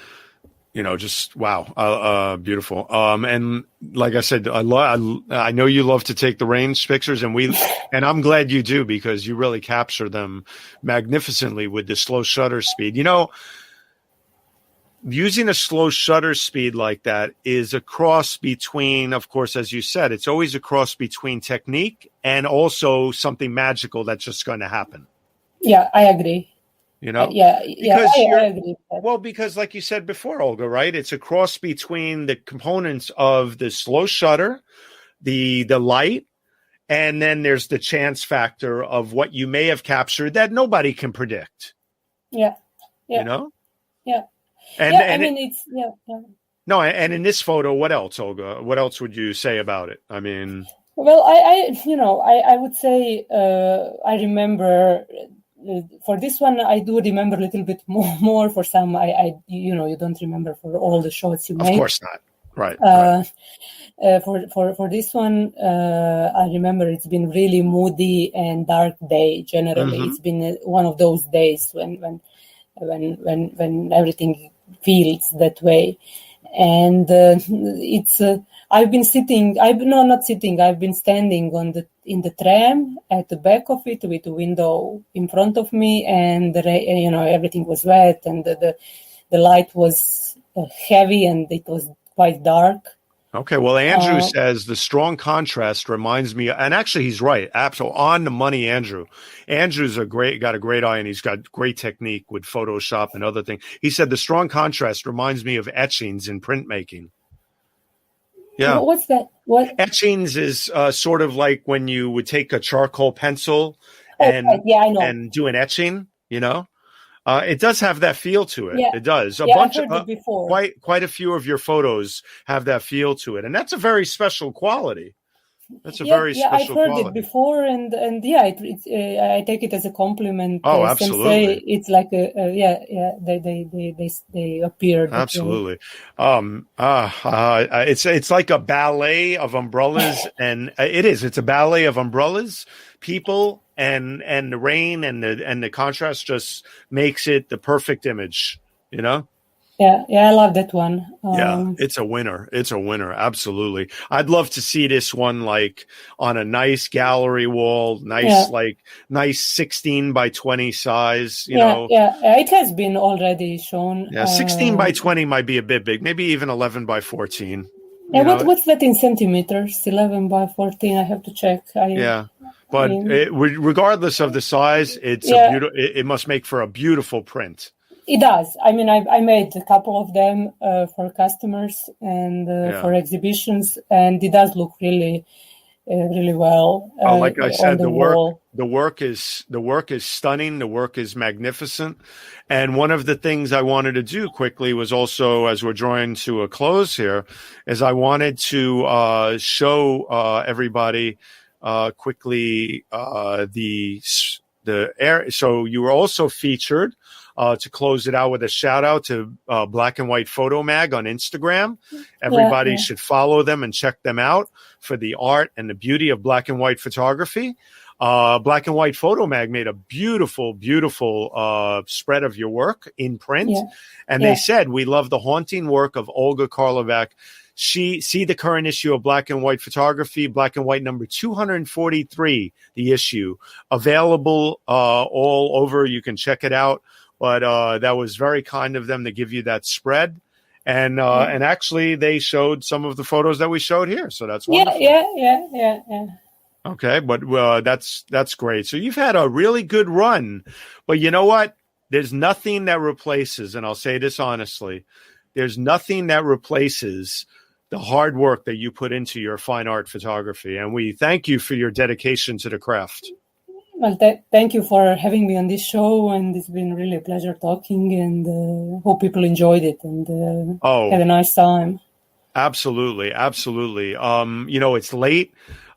just wow, beautiful. And like I said, I know you love to take the range pictures, and I'm glad you do, because you really capture them magnificently with the slow shutter speed. Using a slow shutter speed like that is a cross between, of course, as you said, it's always a cross between technique and also something magical that's just going to happen. Yeah, I agree. I agree. Well, because like you said before, Olga, right? It's a cross between the components of the slow shutter, the light, and then there's the chance factor of what you may have captured that nobody can predict. Yeah. Yeah. No, and in this photo, what else, Olga? What else would you say about it? I mean, well, I would say I remember. For this one, I do remember a little bit more. For some, you don't remember for all the shots you made. Of course not. Right. For this one, I remember it's been really moody and dark day. Generally, It's been one of those days when everything feels that way, and it's. I've been standing in the tram at the back of it with the window in front of me, and everything was wet, and the light was heavy, and it was quite dark. Okay, well, Andrew says the strong contrast reminds me, and actually he's right, absolutely on the money, Andrew. Andrew's got a great eye, and he's got great technique with Photoshop and other things. He said the strong contrast reminds me of etchings in printmaking. Yeah. What's that? What? Etchings is sort of like when you would take a charcoal pencil and do an etching, It does have that feel to it. Yeah. It does. I've heard it before. Quite a few of your photos have that feel to it, and that's a very special quality. That's a very special quality. I've heard it before, and I take it as a compliment. Oh, absolutely. It's like they appear. Absolutely. It's like a ballet of umbrellas, and it is. It's a ballet of umbrellas, people, and the rain and the contrast just makes it the perfect image, you know? Yeah, I love that one. Yeah, it's a winner. It's a winner. Absolutely. I'd love to see this one like on a nice gallery wall, nice 16 by 20 size, you know. Yeah, it has been already shown. Yeah, 16 by 20 might be a bit big. Maybe even 11 by 14. Yeah, what's that in centimeters? 11 by 14, I have to check. But regardless of the size, it's it must make for a beautiful print. It does. I mean, I made a couple of them for customers and for exhibitions, and it does look really, really well. Like I said, the work is stunning. The work is magnificent. And one of the things I wanted to do quickly was also, as we're drawing to a close here, is I wanted to show everybody quickly the air. So you were also featured. To close it out with a shout out to Black and White Photo Mag on Instagram. Everybody should follow them and check them out for the art and the beauty of black and white photography. Black and White Photo Mag made a beautiful, beautiful spread of your work in print. And they said, we love the haunting work of Olga Karlovac. See the current issue of Black and White Photography, Black and White number 243, the issue. Available all over. You can check it out. But that was very kind of them to give you that spread. And actually, they showed some of the photos that we showed here. So that's wonderful. Yeah. Okay, but that's great. So you've had a really good run. But you know what? There's nothing that replaces, and I'll say this honestly, there's nothing that replaces the hard work that you put into your fine art photography. And we thank you for your dedication to the craft. Well, thank you for having me on this show, and it's been really a pleasure talking, and hope people enjoyed it and had a nice time. Absolutely. It's late.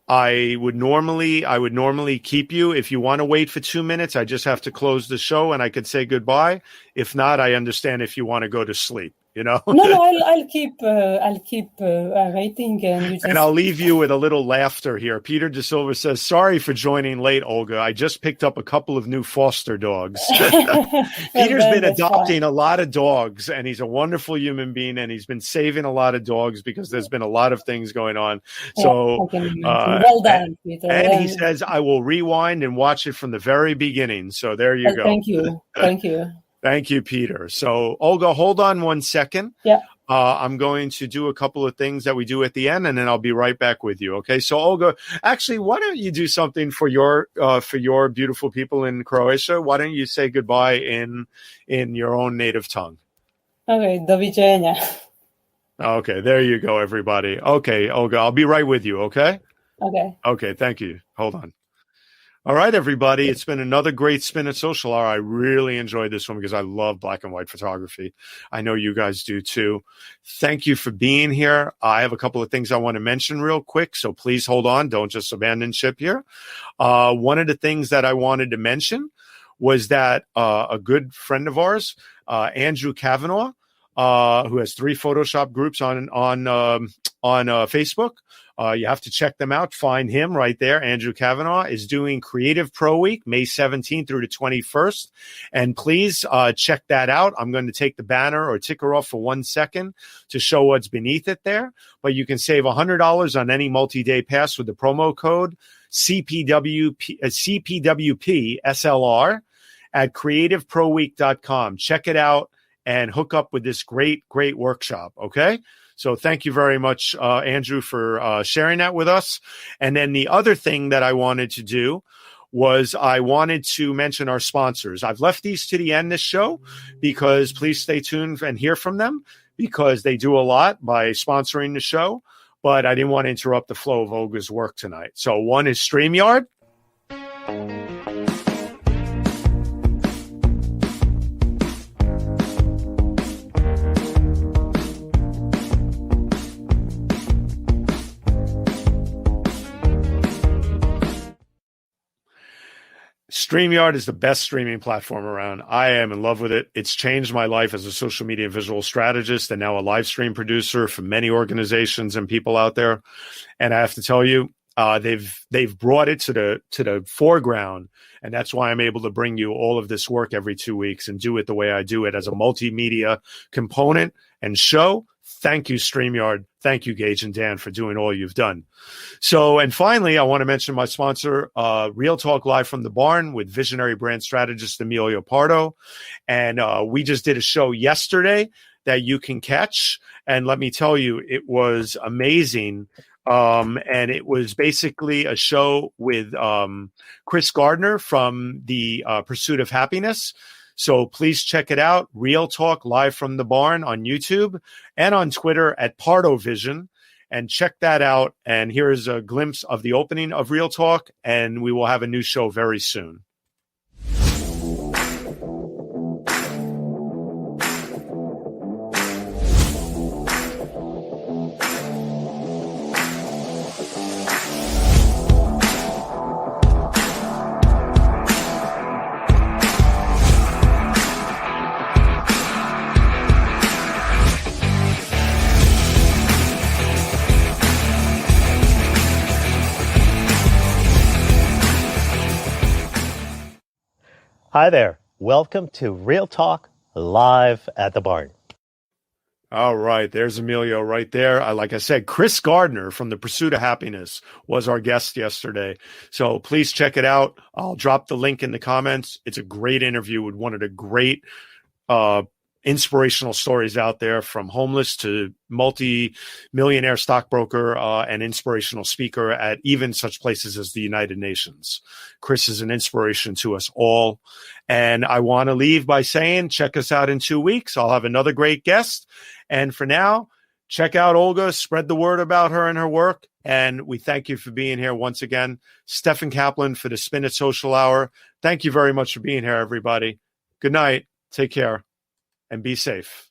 I would normally keep you. If you want to wait for 2 minutes, I just have to close the show and I could say goodbye. If not, I understand if you want to go to sleep. No, I'll keep waiting, and I'll leave you with a little laughter here. Peter De Silva says, "Sorry for joining late, Olga. I just picked up a couple of new foster dogs." Peter's been adopting a lot of dogs, and he's a wonderful human being, and he's been saving a lot of dogs because there's been a lot of things going on. So, well done, Peter. And he says, "I will rewind and watch it from the very beginning." So there you go. Thank you. Thank you, Peter. So, Olga, hold on 1 second. Yeah. I'm going to do a couple of things that we do at the end, and then I'll be right back with you. Okay. So, Olga, actually, why don't you do something for your beautiful people in Croatia? Why don't you say goodbye in your own native tongue? Okay. 𝐷oviđenja. Okay. There you go, everybody. Okay, Olga, I'll be right with you. Okay. Okay. Okay. Thank you. Hold on. All right, everybody. It's been another great Spin at Social Hour. I really enjoyed this one because I love black and white photography. I know you guys do too. Thank you for being here. I have a couple of things I want to mention real quick, so please hold on. Don't just abandon ship here. One of the things that I wanted to mention was that a good friend of ours, Andrew Kavanaugh, who has 3 Photoshop groups on Facebook. You have to check them out. Find him right there. Andrew Kavanaugh is doing Creative Pro Week, May 17th through the 21st. And please check that out. I'm going to take the banner or ticker off for 1 second to show what's beneath it there. But you can save $100 on any multi-day pass with the promo code CPWP SLR at creativeproweek.com. Check it out and hook up with this great workshop. Okay. So thank you very much, Andrew, for sharing that with us. And then the other thing that I wanted to do was I wanted to mention our sponsors. I've left these to the end this show because please stay tuned and hear from them because they do a lot by sponsoring the show. But I didn't want to interrupt the flow of Olga's work tonight. So one is StreamYard. StreamYard is the best streaming platform around. I am in love with it. It's changed my life as a social media and visual strategist and now a live stream producer for many organizations and people out there. And I have to tell you, they've brought it to the foreground, and that's why I'm able to bring you all of this work every 2 weeks and do it the way I do it as a multimedia component and show. Thank you, StreamYard. Thank you, Gage and Dan, for doing all you've done. So, and finally, I want to mention my sponsor, Real Talk Live from the Barn with visionary brand strategist Emilio Pardo. And we just did a show yesterday that you can catch. And let me tell you, it was amazing. And it was basically a show with Chris Gardner from the Pursuit of Happiness. So please check it out. Real Talk Live from the Barn on YouTube and on Twitter at PardoVision. And check that out. And here is a glimpse of the opening of Real Talk. And we will have a new show very soon. Hi there. Welcome to Real Talk Live at the Barn. All right. There's Emilio right there. Like I said, Chris Gardner from the Pursuit of Happiness was our guest yesterday. So please check it out. I'll drop the link in the comments. It's a great interview with one of the great inspirational stories out there, from homeless to multi-millionaire stockbroker and inspirational speaker at even such places as the United Nations. Chris is an inspiration to us all. And I want to leave by saying, check us out in 2 weeks. I'll have another great guest. And for now, check out Olga, spread the word about her and her work. And we thank you for being here once again. Stefan Kaplan for the Spin It Social Hour. Thank you very much for being here, everybody. Good night. Take care. And be safe.